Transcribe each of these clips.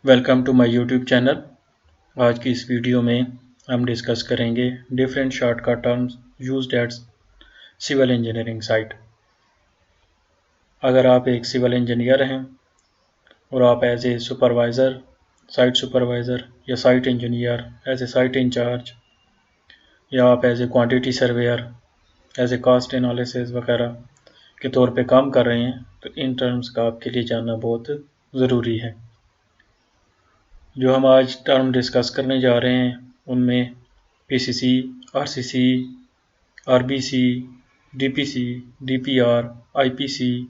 Welcome to my YouTube channel. आज की इस वीडियो में हम डिस्कस करेंगे different shortcut terms used at civil engineering site. अगर आप एक सिविल इंजीनियर हैं और आप as a supervisor, site supervisor या site engineer, as a site incharge, या आप as a quantity surveyor, as a cost analysis वगैरह के तौर पे काम कर रहे हैं, तो इन टर्म्स का आपके लिए जानना बहुत ज़रूरी है। जो हम आज टर्म डिस्कस करने जा रहे हैं उनमें PCC, RCC, RBC, DPC, DPR, IPC,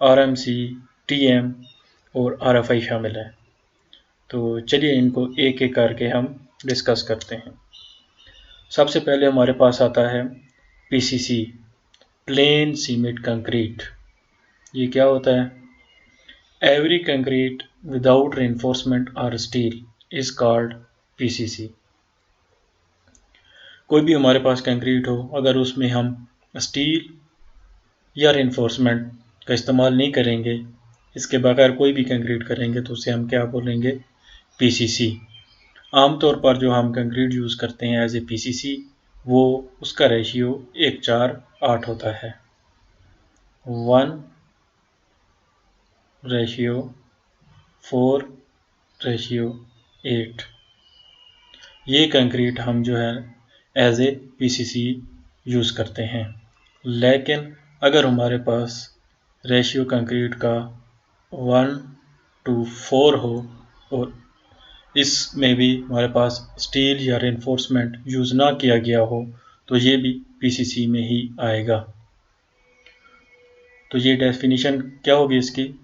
RMC, TM और आरएफआई शामिल है। तो चलिए इनको एक एक करके हम डिस्कस करते हैं। सबसे पहले हमारे पास आता है पीसीसी, प्लेन सीमेंट कंक्रीट। ये क्या होता है? एवरी कंक्रीट विदाउट रेनफोर्समेंट और स्टील इज कॉल्ड पीसीसी। कोई भी हमारे पास कंक्रीट हो, अगर उसमें हम स्टील या रेनफोर्समेंट का इस्तेमाल नहीं करेंगे, इसके बगैर कोई भी कंक्रीट करेंगे, तो उसे हम क्या बोलेंगे? पीसीसी। आमतौर पर जो हम कंक्रीट यूज़ करते हैं एज ए पीसीसी, वो उसका रेशियो 1:4:8 होता है, 1:4:8। ये कंक्रीट हम जो है एज ए पीसीसी यूज़ करते हैं। लेकिन अगर हमारे पास रेशियो कंक्रीट का 1:4 हो और इसमें भी हमारे पास स्टील या रेनफोर्समेंट यूज़ ना किया गया हो, तो ये भी पीसीसी में ही आएगा। तो ये डेफिनेशन क्या होगी इसकी?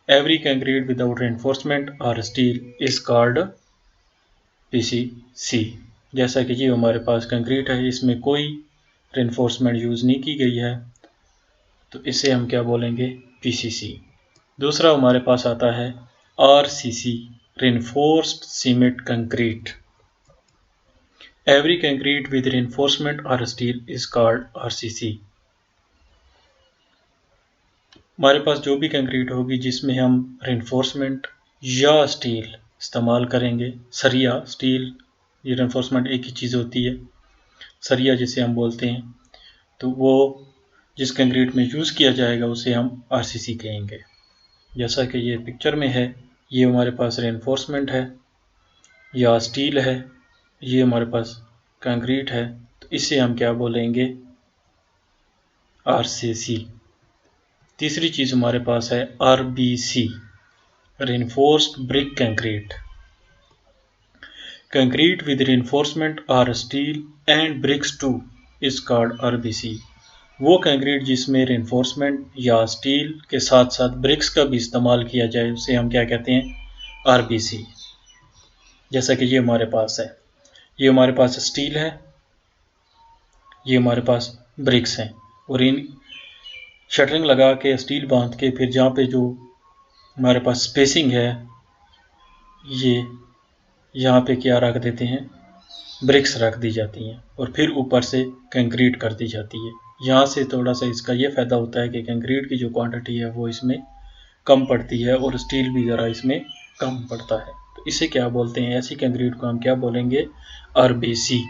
एवरी कंक्रीट विदाउट रेनफोर्समेंट और स्टील इज कॉल्ड पीसीसी। जैसा कि ये हमारे पास कंक्रीट है, इसमें कोई रेनफोर्समेंट यूज़ नहीं की गई है, तो इसे हम क्या बोलेंगे? पीसीसी। दूसरा हमारे पास आता है RCC, reinforced cement concrete. Every concrete with reinforcement और स्टील इज कॉल्ड आरसीसी। हमारे पास जो भी कंक्रीट होगी जिसमें हम रेनफोर्समेंट या स्टील इस्तेमाल करेंगे, सरिया, स्टील, ये रेनफोर्समेंट एक ही चीज़ होती है, सरिया जिसे हम बोलते हैं, तो वो जिस कंक्रीट में यूज़ किया जाएगा उसे हम आरसीसी कहेंगे। जैसा कि ये पिक्चर में है, ये हमारे पास रेनफोर्समेंट है या स्टील है, ये हमारे पास कंक्रीट है, तो इसे हम क्या बोलेंगे? आरसीसी। तीसरी चीज़ हमारे पास है RBC, reinforced brick concrete. Concrete with reinforcement और steel and bricks to is called RBC. वो कंक्रीट जिसमें रेनफोर्समेंट या स्टील के साथ साथ ब्रिक्स का भी इस्तेमाल किया जाए, उसे हम क्या कहते हैं? आरबीसी। जैसा कि ये हमारे पास है, ये हमारे पास स्टील है, ये हमारे पास ब्रिक्स हैं, और इन शटरिंग लगा के स्टील बांध के फिर जहाँ पे जो हमारे पास स्पेसिंग है, ये यहाँ पे क्या रख देते हैं? ब्रिक्स रख दी जाती हैं और फिर ऊपर से कंक्रीट कर दी जाती है। यहाँ से थोड़ा सा इसका ये फ़ायदा होता है कि कंक्रीट की जो क्वांटिटी है वो इसमें कम पड़ती है और स्टील भी ज़रा इसमें कम पड़ता है। तो इसे क्या बोलते हैं? ऐसी कंक्रीट को हम क्या बोलेंगे? आरबीसी।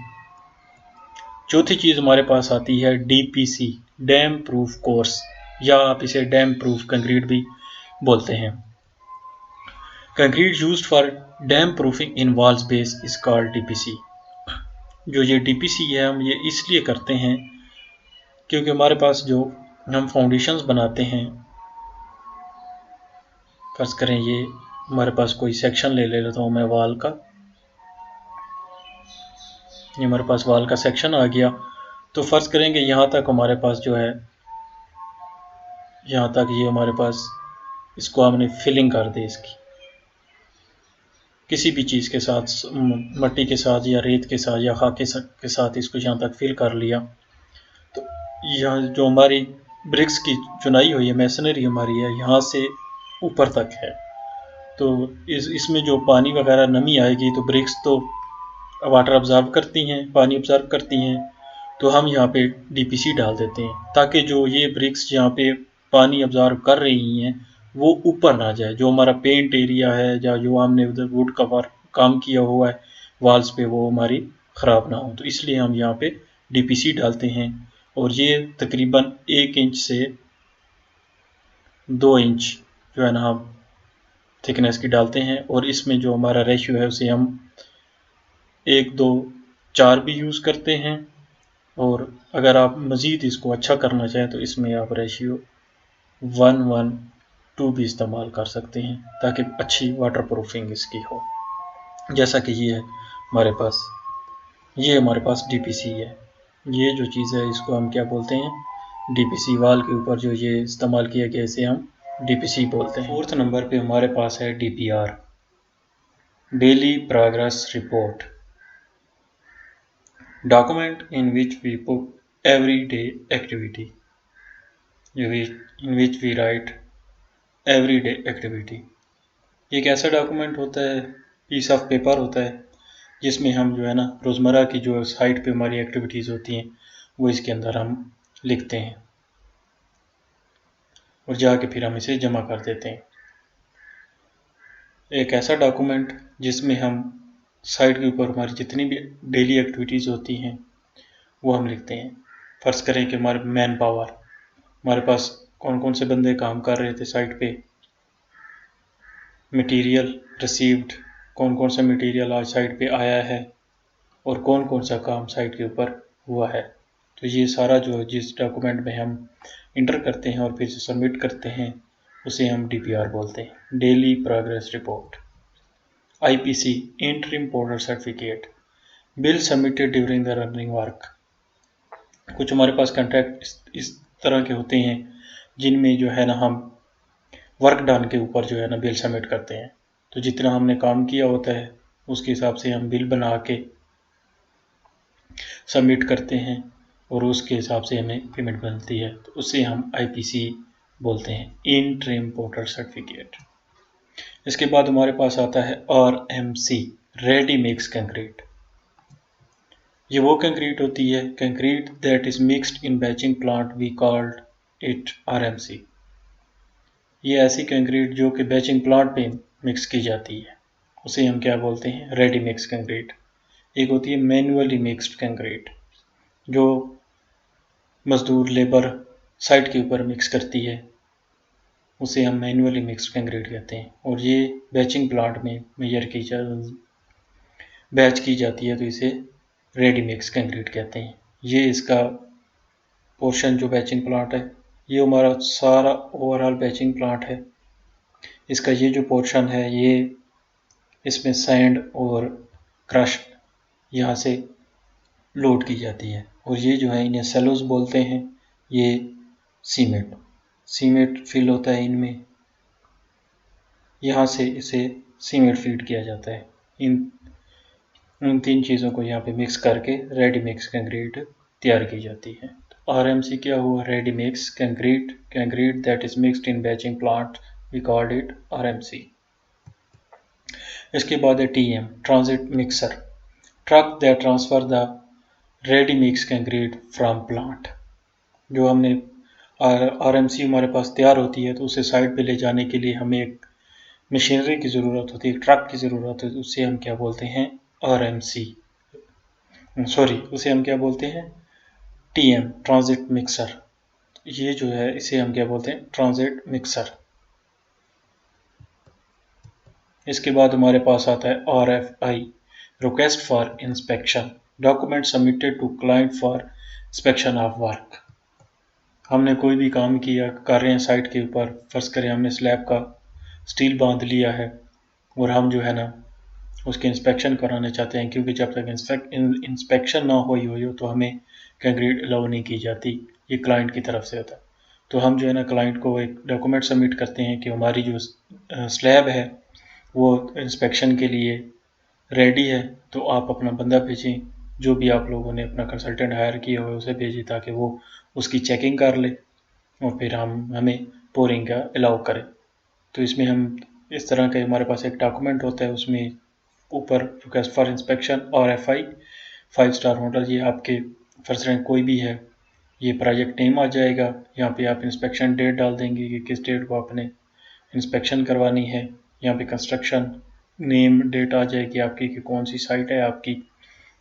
चौथी चीज़ हमारे पास आती है डीपीसी, डैम प्रूफ कोर्स, या आप इसे डैम प्रूफ कंक्रीट भी बोलते हैं। Concrete used for dam proofing in wall space is called DPC. जो ये डीपीसी है, हम ये इसलिए करते हैं क्योंकि हमारे पास जो हम फाउंडेशंस बनाते हैं, फर्ज करें ये हमारे पास कोई सेक्शन ले लेता हूँ मैं वॉल का, ये हमारे पास वॉल का सेक्शन आ गया, तो फर्ज करेंगे यहाँ तक हमारे पास जो है, यहाँ तक ये हमारे पास, इसको हमने फिलिंग कर दी, इसकी किसी भी चीज़ के साथ, मिट्टी के साथ या रेत के साथ या खाके के साथ इसको यहाँ तक फिल कर लिया, तो यहाँ जो हमारी ब्रिक्स की चुनाई हुई है, मैसनरी हमारी है, यहाँ से ऊपर तक है, तो इसमें जो पानी वगैरह नमी आएगी, तो ब्रिक्स तो वाटर ऑब्जर्व करती हैं, पानी ऑब्जर्व करती हैं, तो हम यहाँ पे डीपीसी डाल देते हैं ताकि जो ये ब्रिक्स यहाँ पे पानी ऑब्जर्व कर रही हैं वो ऊपर ना जाए, जो हमारा पेंट एरिया है या जो हमने उधर वुड का काम किया हुआ है वॉल्स पे, वो हमारी ख़राब ना हो। तो इसलिए हम यहाँ पे DPC डालते हैं, और ये तकरीबन 1 इंच से 2 इंच जो है ना हम थिकनेस की डालते हैं। और इसमें जो हमारा रेशियो है उसे हम 1, 2, 4 भी यूज़ करते हैं। और अगर आप मज़ीद इसको अच्छा करना चाहें तो इसमें आप रेशियो 1, 1, 2 भी इस्तेमाल कर सकते हैं, ताकि अच्छी वाटर प्रूफिंग इसकी हो। जैसा कि ये हमारे पास DPC है। ये जो चीज़ है इसको हम क्या बोलते हैं, DPC वाल के ऊपर जो ये इस्तेमाल किया गया इसे हम DPC बोलते हैं। 4th नंबर पे हमारे पास है DPR, daily progress report, document in which we put every day activity, in which we write every day activity. एक ऐसा डॉक्यूमेंट होता है, पीस ऑफ पेपर होता है, जिसमें हम जो है ना रोज़मर्रा की जो साइट पे हमारी एक्टिविटीज़ होती हैं वो इसके अंदर हम लिखते हैं और जाके फिर हम इसे जमा कर देते हैं। एक ऐसा डॉक्यूमेंट जिसमें हम साइट के ऊपर हमारी जितनी भी डेली एक्टिविटीज़ होती हैं वो हम लिखते हैं। फ़र्ज़ करें कि हमारे मैन पावर, हमारे पास कौन कौन से बंदे काम कर रहे थे साइट पे, मटेरियल रिसीव्ड, कौन कौन सा मटेरियल आज साइट पे आया है, और कौन कौन सा काम साइट के ऊपर हुआ है। तो ये सारा जो जिस डॉक्यूमेंट में हम इंटर करते हैं और फिर से सबमिट करते हैं उसे हम DPR बोलते हैं, daily progress report. IPC, interim porter certificate, bill submitted during the running work. कुछ हमारे पास कॉन्ट्रैक्ट इस तरह के होते हैं जिनमें जो है ना हम वर्क डन के ऊपर जो है ना बिल सबमिट करते हैं। तो जितना हमने काम किया होता है उसके हिसाब से हम बिल बना के सबमिट करते हैं और उसके हिसाब से हमें पेमेंट मिलती है, तो उसे हम IPC बोलते हैं, इंटरिम पोर्टर सर्टिफिकेट। इसके बाद हमारे पास आता है RMC, रेडी मिक्स कंक्रीट। ये वो कंक्रीट होती है, concrete that is mixed in batching plant, we called it RMC। ये ऐसी कंक्रीट जो कि बैचिंग प्लांट पे मिक्स की जाती है, उसे हम क्या बोलते हैं, रेडी मिक्स कंक्रीट। एक होती है मैन्युअली मिक्स्ड कंक्रीट, जो मजदूर लेबर साइट के ऊपर मिक्स करती है, उसे हम मैन्युअली मिक्स्ड कंक्रीट कहते हैं। और ये बैचिंग प्लांट में बैच की जाती है, तो इसे रेडी मिक्स कंक्रीट कहते हैं। ये इसका पोर्शन जो बैचिंग प्लांट है, ये हमारा सारा ओवरऑल बैचिंग प्लांट है। इसका ये जो पोर्शन है, ये इसमें सैंड और क्रश यहाँ से लोड की जाती है, और ये जो है इन्हें सेलोज बोलते हैं। ये सीमेंट फिल होता है इनमें, यहाँ से इसे सीमेंट फीड किया जाता है। इन 3 चीज़ों को यहाँ पे मिक्स करके रेडी मिक्स कंक्रीट तैयार की जाती है। तो RMC क्या हुआ, ready mix concrete that is mixed in batching plant, we called it RMC। इसके बाद है TM, transit mixer, truck that transfer the ready mix concrete from plant. जो हमने RMC हमारे पास तैयार होती है, तो उसे साइड पे ले जाने के लिए हमें एक मशीनरी की ज़रूरत होती है, ट्रक की ज़रूरत होती है, उसे हम क्या बोलते हैं, उसे हम क्या बोलते हैं, TM, ट्रांजिट मिक्सर। ये जो है इसे हम क्या बोलते हैं, ट्रांजिट मिक्सर। इसके बाद हमारे पास आता है RFI, request for inspection, document submitted to client for inspection of work. हमने कोई भी काम किया कर रहे हैं साइट के ऊपर, फर्ज करें हमने स्लैब का स्टील बांध लिया है और हम जो है ना उसके इंस्पेक्शन कराना चाहते हैं, क्योंकि जब तक इंस्पेक्शन ना हुई हो तो हमें कंक्रीट अलाउ नहीं की जाती, ये क्लाइंट की तरफ से होता है। तो हम जो है ना क्लाइंट को एक डॉक्यूमेंट सबमिट करते हैं कि हमारी जो स्लैब है वो इंस्पेक्शन के लिए रेडी है, तो आप अपना बंदा भेजें, जो भी आप लोगों ने अपना कंसल्टेंट हायर किया हुआ है उसे भेजें, ताकि वो उसकी चेकिंग कर ले और फिर हमें पोरिंग का अलाउ करें। तो इसमें हम इस तरह के हमारे पास एक डॉक्यूमेंट होता है, उसमें ऊपर request for inspection RFI 5 star hotel, ये आपके फर्स्ट रैंक कोई भी है, ये प्रोजेक्ट नेम आ जाएगा, यहाँ पे आप इंस्पेक्शन डेट डाल देंगे कि किस डेट को आपने इंस्पेक्शन करवानी है। यहाँ पे कंस्ट्रक्शन नेम डेट आ जाएगी आपकी कि कौन सी साइट है आपकी,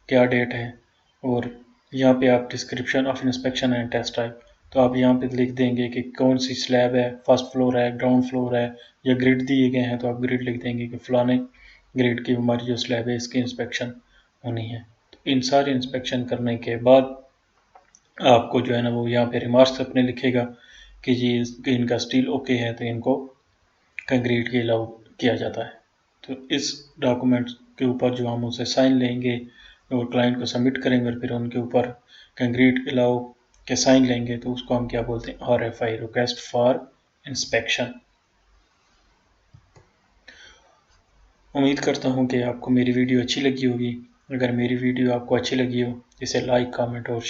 क्या डेट है, और यहाँ पे आप description of inspection and test type, तो आप यहाँ पे लिख देंगे कि कौन सी स्लैब है, फर्स्ट फ्लोर है, ग्राउंड फ्लोर है, या ग्रिड दिए गए हैं तो आप ग्रिड लिख देंगे कि फलाने ग्रिड की हमारी जो स्लैब है इसकी इंस्पेक्शन होनी है। तो इन सारे इंस्पेक्शन करने के बाद आपको जो है ना वो यहाँ पे रिमार्क्स अपने लिखेगा कि जी इनका स्टील ओके है तो इनको कंक्रीट के अलाउ किया जाता है। तो इस डॉक्यूमेंट के ऊपर जो हम उसे साइन लेंगे और क्लाइंट को सबमिट करेंगे और फिर उनके ऊपर कंक्रीट अलाउ के साइन लेंगे तो उसको हम क्या बोलते हैं, RFI, रिक्वेस्ट फॉर इंस्पेक्शन। उम्मीद करता हूँ कि आपको मेरी वीडियो अच्छी लगी होगी। अगर मेरी वीडियो आपको अच्छी लगी हो इसे लाइक, कमेंट और शेयर